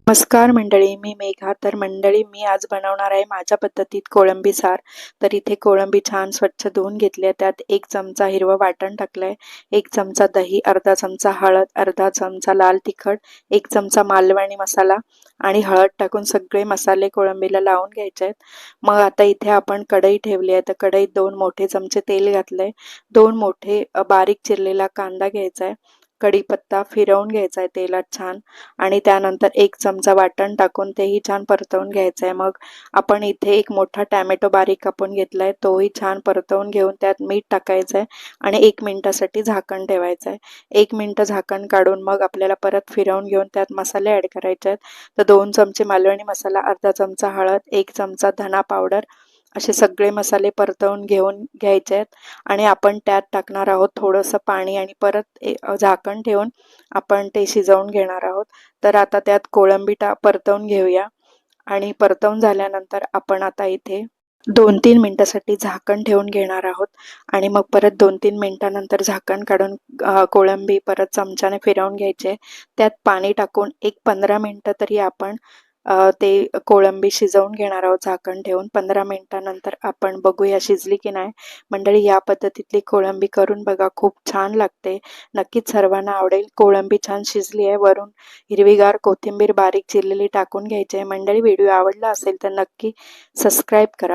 नमस्कार मंडळी, मी मेघा. तर मंडळी, मी आज बनवणार आहे माझ्या पद्धतीत कोळंबी सार. तर इथे कोळंबी छान स्वच्छ धुवून घेतली आहे. त्यात 1 चमचा हिरवं वाटण टाकलं आहे, 1 चमचा दही, अर्धा चमचा हळद, अर्धा चमचा लाल तिखट, 1 चमचा मालवणी मसाला आणि हळद टाकून सगळे मसाले कोळंबीला लावून घ्यायचे आहेत. मग आता इथे आपण कढई ठेवली आहे. तर कढईत 2 मोठे चमचे तेल घातले, 2 मोठे बारीक चिरलेला कांदा घ्यायचा आहे, कढीपत्ता फिरवून घ्यायचा आहे तेलात छान आणि त्यानंतर 1 चमचा वाटण टाकून तेही छान परतवून घ्यायचं आहे. मग आपण इथे एक मोठा टोमॅटो बारीक कापून घेतलाय, तोही छान परतवून घेऊन त्यात मीठ टाकायचं आहे आणि 1 मिनिटासाठी झाकण ठेवायचं आहे. 1 मिनिट झाकण काढून मग आपल्याला परत फिरवून घेऊन त्यात मसाले ॲड करायचे आहेत. तर 2 चमचे मालवणी मसाला, अर्धा चमचा हळद, 1 चमचा धना पावडर असे सगळे मसाले परतवून घेऊन घ्यायचे आहेत आणि आपण त्यात टाकणार आहोत थोडंसं पाणी आणि परत झाकण ठेवून आपण ते शिजवून घेणार आहोत. तर आता त्यात कोळंबी परतवून घेऊया आणि परतवून झाल्यानंतर आपण आता इथे 2-3 मिनिटासाठी झाकण ठेवून घेणार आहोत आणि मग परत 2-3 मिनिटानंतर झाकण काढून कोळंबी परत चमच्याने फिरवून घ्यायचे. त्यात पाणी टाकून एक 15 मिनिटं तरी आपण ते कोळंबी शिजवून घेणार आहोत झाकण ठेवून. 15 मिनिटानंतर आपण बघूया शिजली की नाही. मंडळी, या पद्धतीतली कोळंबी करून बघा, खूप छान लागते. नक्कीच सर्वांना आवडेल. कोळंबी छान शिजली आहे. वरून हिरवीगार कोथिंबीर बारीक चिरलेली टाकून घ्यायची आहे. मंडळी, व्हिडिओ आवडला असेल तर नक्की सबस्क्राईब करा.